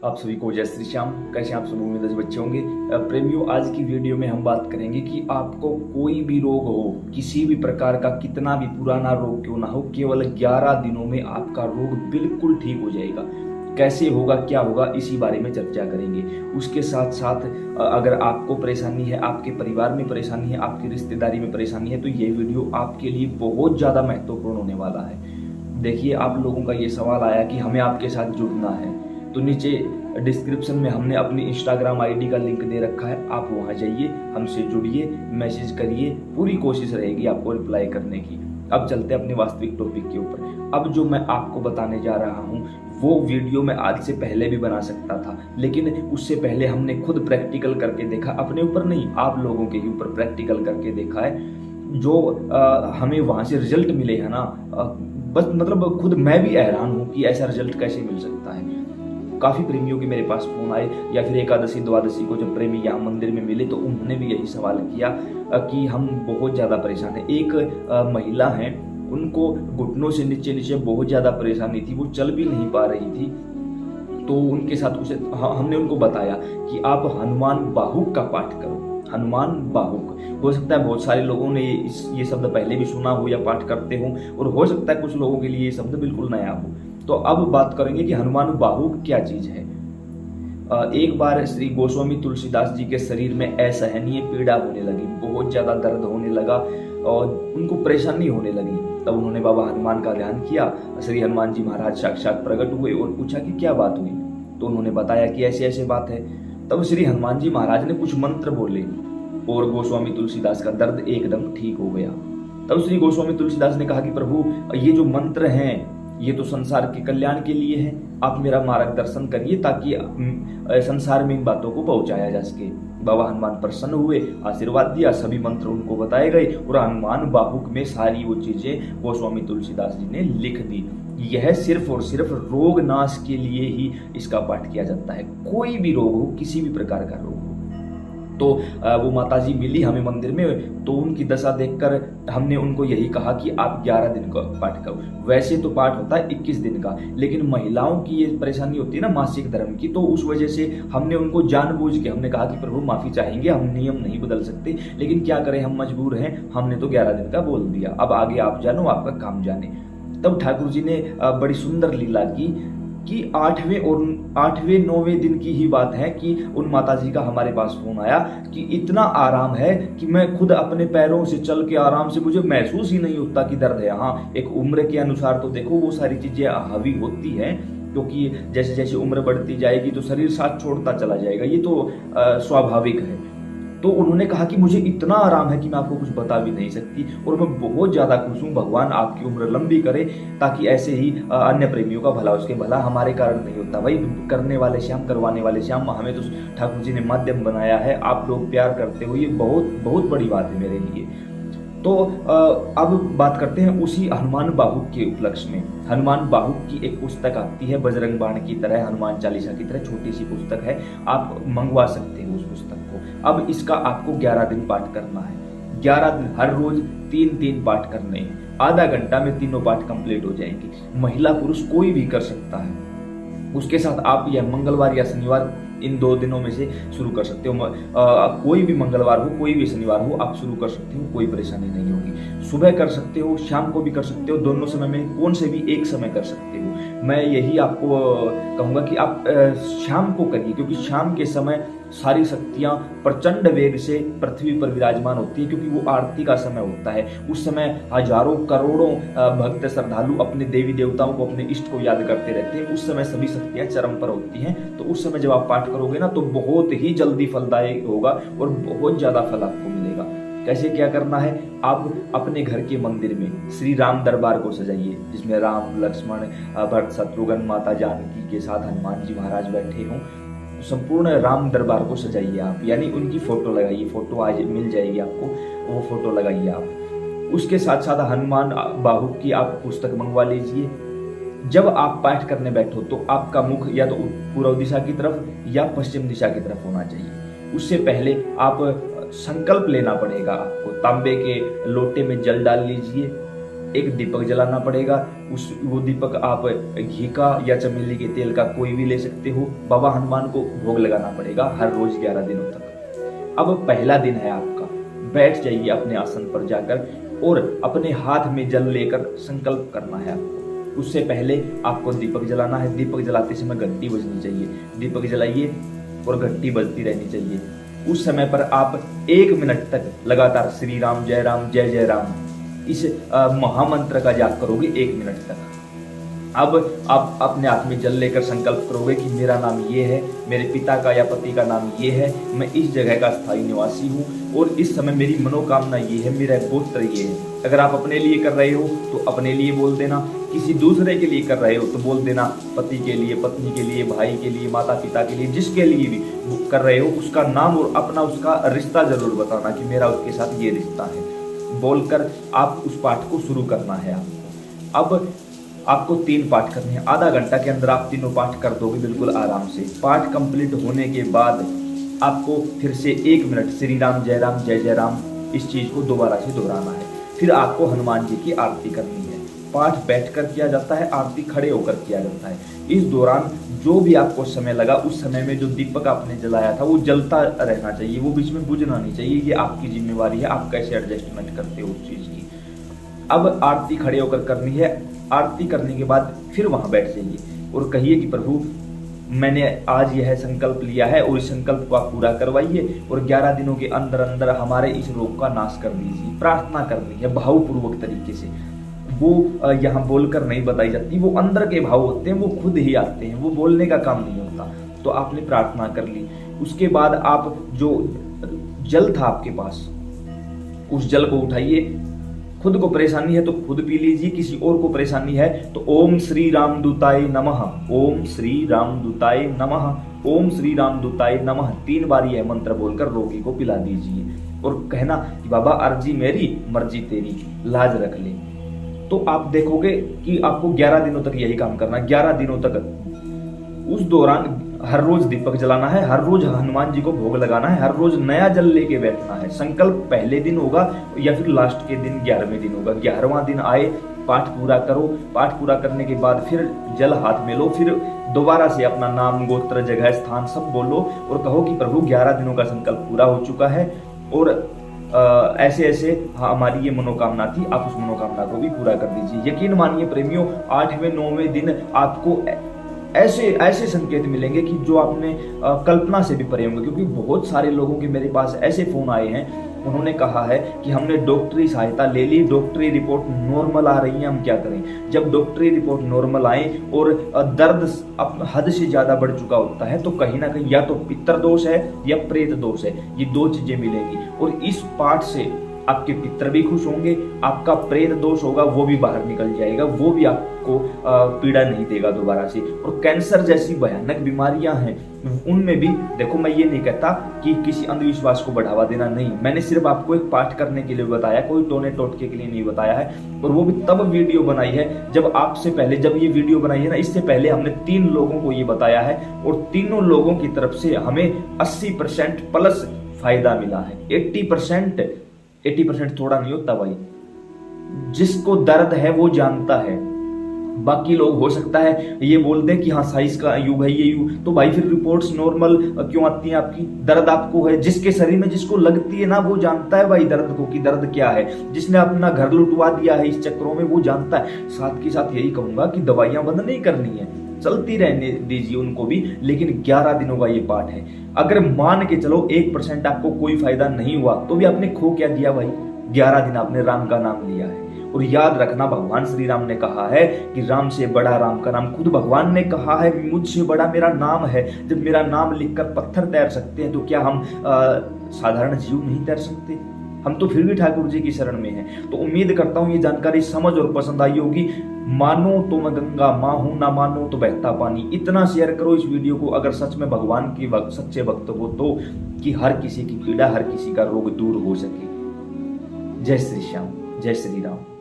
आप सभी को जय श्री श्याम। कैसे आप सब, उम्मीद है बच्चे होंगे। प्रेमियों, आज की वीडियो में हम बात करेंगे कि आपको कोई भी रोग हो, किसी भी प्रकार का, कितना भी पुराना रोग क्यों ना हो, केवल 11 दिनों में आपका रोग बिल्कुल ठीक हो जाएगा। कैसे होगा, क्या होगा, इसी बारे में चर्चा करेंगे। उसके साथ साथ अगर आपको परेशानी है, आपके परिवार में परेशानी है, आपकी रिश्तेदारी में परेशानी है, तो ये वीडियो आपके लिए बहुत ज़्यादा महत्वपूर्ण होने वाला है। देखिए, आप लोगों का ये सवाल आया कि हमें आपके साथ जुड़ना है, तो नीचे डिस्क्रिप्शन में हमने अपनी इंस्टाग्राम आईडी का लिंक दे रखा है। आप वहां जाइए, हमसे जुड़िए, मैसेज करिए, पूरी कोशिश रहेगी आपको रिप्लाई करने की। अब चलते हैं अपने वास्तविक टॉपिक के ऊपर। अब जो मैं आपको बताने जा रहा हूँ वो वीडियो मैं आज से पहले भी बना सकता था, लेकिन उससे पहले हमने खुद प्रैक्टिकल करके देखा, अपने ऊपर नहीं, आप लोगों के ऊपर प्रैक्टिकल करके देखा है। जो हमें वहां से रिजल्ट मिले है ना, बस मतलब खुद मैं भी हैरान हूँ कि ऐसा रिजल्ट कैसे मिल सकता है। काफी प्रेमियों के मेरे पास फोन आए, या फिर एकादशी द्वादशी को जब प्रेमी यहाँ मंदिर में मिले तो उन्होंने भी यही सवाल किया कि हम बहुत ज्यादा परेशान हैं। एक महिला है, उनको घुटनों से नीचे नीचे बहुत ज्यादा परेशानी थी, वो चल भी नहीं पा रही थी। तो उनके साथ हमने उनको बताया कि आप हनुमान बाहुक का पाठ करो। हनुमान बाहुक, हो सकता है बहुत सारे लोगों ने ये शब्द पहले भी सुना हो या पाठ करते हो, और हो सकता है कुछ लोगों के लिए ये शब्द बिल्कुल नया हो। तो अब बात करेंगे कि हनुमान बाहुक क्या चीज है। एक बार श्री गोस्वामी तुलसीदास जी के शरीर में असहनीय पीड़ा होने लगी, बहुत ज्यादा दर्द होने लगा और उनको परेशानी होने लगी। तब उन्होंने बाबा हनुमान का ध्यान किया। श्री हनुमान जी महाराज साक्षात प्रकट हुए और पूछा कि क्या बात हुई। तो उन्होंने बताया कि ऐसे ऐसे बात है। तब श्री हनुमान जी महाराज ने कुछ मंत्र बोले और गोस्वामी तुलसीदास का दर्द एकदम ठीक हो गया। तब श्री गोस्वामी तुलसीदास ने कहा कि प्रभु, ये जो मंत्र हैं ये तो संसार के कल्याण के लिए है, आप मेरा मार्गदर्शन करिए ताकि संसार में इन बातों को पहुंचाया जा सके। बाबा हनुमान प्रसन्न हुए, आशीर्वाद दिया, सभी मंत्र उनको बताए गए और हनुमान बाहुक में सारी वो चीजें गोस्वामी तुलसीदास जी ने लिख दी। यह सिर्फ और सिर्फ रोग नाश के लिए ही इसका पाठ किया जाता है। कोई भी रोग हो, किसी भी प्रकार का रोग हो। तो वो माताजी मिली हमें मंदिर में, तो उनकी दशा देखकर हमने उनको यही कहा कि आप 11 दिन का पाठ करो। वैसे तो पाठ होता है 21 दिन का, लेकिन महिलाओं की ये परेशानी होती है ना मासिक धर्म की, तो उस वजह से हमने उनको जानबूझ के हमने कहा कि प्रभु माफी चाहेंगे, हम नियम नहीं बदल सकते, लेकिन क्या करें, हम मजबूर हैं, हमने तो 11 दिन का बोल दिया। अब आगे आप जानो, आपका काम जाने। तब ठाकुर जी ने बड़ी सुंदर लीला की कि 8वें 9वें दिन की ही बात है कि उन माताजी का हमारे पास फोन आया कि इतना आराम है कि मैं खुद अपने पैरों से चल के आराम से, मुझे महसूस ही नहीं होता कि दर्द है। हाँ, एक उम्र के अनुसार तो देखो वो सारी चीजें हावी होती हैं, क्योंकि जैसे जैसे उम्र बढ़ती जाएगी तो शरीर साथ छोड़ता चला जाएगा, ये तो स्वाभाविक है। तो उन्होंने कहा कि मुझे इतना आराम है कि मैं आपको कुछ बता भी नहीं सकती, और मैं बहुत ज्यादा खुश हूँ। भगवान आपकी उम्र लंबी करे, ताकि ऐसे ही अन्य प्रेमियों का भला, उसके भला हमारे कारण नहीं होता। भाई, करने वाले श्याम, करवाने वाले श्याम, हमें तो ठाकुर जी ने माध्यम बनाया है। आप लोग प्यार करते हो, ये बहुत बहुत बड़ी बात है मेरे लिए। तो अब बात करते हैं उसी हनुमान बाहुक के उपलक्ष्य में। हनुमान बाहुक की एक पुस्तक आती है, बजरंग बाण की तरह, हनुमान चालीसा की तरह छोटी सी पुस्तक है, आप मंगवा सकते हो उस पुस्तक को। अब इसका आपको 11 दिन पाठ करना है। 11 दिन, हर रोज 3-3 पाठ करने हैं। आधा घंटा में तीनों पाठ कंप्लीट हो जाएंगे। महिला पुरुष कोई भी कर सकता है। उसके साथ आप यह मंगलवार या शनिवार, इन 2 दिनों में से शुरू कर सकते हो। कोई भी मंगलवार हो, कोई भी शनिवार हो, आप शुरू कर सकते हो, कोई परेशानी नहीं होगी। सुबह कर सकते हो, शाम को भी कर सकते हो, दोनों समय में कौन से भी एक समय कर सकते हो। मैं यही आपको कहूंगा कि आप शाम को करिए, क्योंकि शाम के समय सारी शक्तियां प्रचंड वेग से पृथ्वी पर विराजमान होती है, क्योंकि वो आरती का समय होता है। उस समय हजारों करोड़ों भक्त श्रद्धालु अपने देवी देवताओं को, अपने इष्ट को याद करते रहते हैं। उस समय सभी शक्तियां चरम पर होती हैं। तो उस समय जब आप पाठ करोगे ना, तो बहुत ही जल्दी फलदायक होगा और बहुत ज्यादा फल आपको मिलेगा। कैसे, क्या करना है, आप अपने घर के मंदिर में श्री राम दरबार को सजाइए, जिसमें राम, लक्ष्मण, भरत, शत्रुघ्न, माता जानकी के साथ हनुमान जी महाराज बैठे हों। संपूर्ण राम दरबार को सजाइए आप, यानी उनकी फोटो लगाइए। फोटो आज मिल जाएगी आपको, वो फोटो लगाइए आप। उसके साथ साथ हनुमान बाहुक की आप पुस्तक मंगवा लीजिए। जब आप पाठ करने बैठो तो आपका मुख या तो पूर्व दिशा की तरफ या पश्चिम दिशा की तरफ होना चाहिए। उससे पहले आप संकल्प लेना पड़ेगा आपको। तांबे के लोटे में जल डाल लीजिए एक दीपक जलाना पड़ेगा। वो दीपक आप घी का या चमेली के तेल का कोई भी ले सकते हो। बाबा हनुमान को भोग लगाना पड़ेगा हर रोज 11 दिनों तक। अब पहला दिन है आपका, बैठ जाइए अपने आसन पर जाकर और अपने हाथ में जल लेकर संकल्प करना है आपको। उससे पहले आपको दीपक जलाना है। दीपक जलाते समय घंटी बजनी चाहिए। दीपक जलाइए और घंटी बजती रहनी चाहिए। उस समय पर आप 1 मिनट तक लगातार श्री राम जय जय राम इस महामंत्र का जाप करोगे 1 मिनट तक। अब आप अपने हाथ में जल लेकर संकल्प करोगे कि मेरा नाम ये है, मेरे पिता का या पति का नाम ये है, मैं इस जगह का स्थायी निवासी हूँ और इस समय मेरी मनोकामना ये है, मेरा गोत्र ये है। अगर आप अपने लिए कर रहे हो तो अपने लिए बोल देना, किसी दूसरे के लिए कर रहे हो तो बोल देना पति के लिए, पत्नी के लिए, भाई के लिए, माता पिता के लिए, जिसके लिए भी कर रहे हो उसका नाम और अपना उसका रिश्ता जरूर बताना कि मेरा उसके साथ ये रिश्ता है। बोलकर आप उस पाठ को शुरू करना है आपको। अब आपको 3 पाठ करने हैं। आधा घंटा के अंदर आप तीनों पाठ कर दोगे बिल्कुल आराम से। पाठ कंप्लीट होने के बाद आपको फिर से 1 मिनट श्री राम जय जय राम इस चीज को दोबारा से दोहराना है। फिर आपको हनुमान जी की आरती करनी है। पाठ बैठकर किया जाता है, आरती खड़े होकर किया जाता है। इस दौरान जो भी आपको समय लगा उस समय में जो दीपक आपने जलाया था वो जलता रहना चाहिए, वो बीच में बुझना नहीं चाहिए। ये आपकी जिम्मेवारी है, आप कैसे एडजस्टमेंट करते हो उस चीज की। अब आरती खड़े होकर करनी है। आरती करने के बाद फिर वहां बैठ जाइए और कहिए कि प्रभु मैंने आज यह संकल्प लिया है और इस संकल्प को आप पूरा करवाइए और 11 दिनों के अंदर अंदर हमारे इस रोग का नाश कर दीजिए। प्रार्थना करनी है भावपूर्वक तरीके से। वो यहाँ बोलकर नहीं बताई जाती, वो अंदर के भाव होते हैं, वो खुद ही आते हैं, वो बोलने का काम नहीं होता। तो आपने प्रार्थना कर ली। उसके बाद आप जो जल था आपके पास उस जल को उठाइए। खुद को परेशानी है तो खुद पी लीजिए, किसी और को परेशानी है तो ओम श्री रामदूताय नमः, ओम श्री रामदूताय नमः, ओम श्री रामदूताय नमः 3 बार यह मंत्र बोलकर रोगी को पिला दीजिए और कहना कि बाबा अर्जी मेरी मर्जी तेरी, लाज रख ले। तो आप देखोगे कि आपको 11 दिनों तक यही काम करना है। 11 दिनों तक उस दौरान हर रोज दीपक जलाना है, हर रोज हनुमान जी को भोग लगाना है, हर रोज नया जल लेके बैठना है। संकल्प पहले दिन होगा या फिर लास्ट के दिन 11वें दिन होगा। 11वां दिन आए, पाठ पूरा करो। पाठ पूरा करने के बाद फिर जल हाथ में लो, फिर दोबारा से अपना नाम, गोत्र, जगह, स्थान सब बोलो और कहो कि प्रभु 11 दिनों का संकल्प पूरा हो चुका है और ऐसे ऐसे हमारी ये मनोकामना थी, आप उस मनोकामना को भी पूरा कर दीजिए। यकीन मानिए प्रेमियों, 8वें 9वें दिन आपको ऐसे ऐसे संकेत मिलेंगे कि जो आपने कल्पना से भी परे होंगे। क्योंकि बहुत सारे लोगों के मेरे पास ऐसे फोन आए हैं, उन्होंने कहा है कि हमने डॉक्टरी सहायता ले ली, डॉक्टरी रिपोर्ट नॉर्मल आ रही है, हम क्या करें। जब डॉक्टरी रिपोर्ट नॉर्मल आए और दर्द हद से ज्यादा बढ़ चुका होता है तो कहीं ना कहीं या तो पितर दोष है या प्रेत दोष है, ये 2 चीजें मिलेंगी। और इस पाठ से आपके पितर भी खुश होंगे, आपका प्रेत दोष होगा वो भी बाहर निकल जाएगा, वो भी आपको पीड़ा नहीं देगा दोबारा से। और कैंसर जैसी भयानक बीमारियां हैं उनमें भी देखो, मैं ये नहीं कहता कि किसी अंधविश्वास को बढ़ावा देना, नहीं, मैंने सिर्फ आपको एक पाठ करने के लिए बताया, कोई टोने टोटके के लिए नहीं बताया है। और वो भी तब वीडियो बनाई है जब आपसे पहले, जब ये वीडियो बनाई है ना, इससे पहले हमने 3 लोगों को ये बताया है और तीनों लोगों की तरफ से हमें 80% प्लस फायदा मिला है। 80% थोड़ा नहीं होता भाई। जिसको दर्द है वो जानता है। बाकी लोग हो सकता है ये बोल दें कि हाँ साइज का युग है, ये युग, तो भाई फिर रिपोर्ट्स नॉर्मल क्यों आती हैं आपकी। दर्द आपको है, जिसके शरीर में जिसको लगती है ना वो जानता है भाई दर्द को, कि दर्द क्या है। जिसने अपना घर लुटवा दिया है इस चक्रों में वो जानता है। साथ के साथ यही कहूंगा कि दवाइयां बंद नहीं करनी है, चलती रहने दीजिए उनको भी, लेकिन 11 दिनों का ये पाठ है। अगर मान के चलो 1% आपको कोई फायदा नहीं हुआ तो भी आपने खो क्या दिया भाई। 11 दिन आपने राम का नाम लिया है। और याद रखना, भगवान श्री राम ने कहा है कि राम से बड़ा राम का नाम। खुद भगवान ने कहा है मुझसे बड़ा मेरा नाम है। जब मेरा नाम लिखकर पत्थर तैर सकते हैं तो क्या हम साधारण जीव नहीं तैर सकते। हम तो फिर भी ठाकुर जी की शरण में हैं। तो उम्मीद करता हूं ये जानकारी समझ और पसंद आई होगी। मानो तो मैं गंगा माँ हूं, ना मानो तो बहता पानी। इतना शेयर करो इस वीडियो को अगर सच में भगवान की सच्चे भक्त हो तो, कि हर किसी की पीड़ा, हर किसी का रोग दूर हो सके। जय श्री श्याम, जय श्री राम।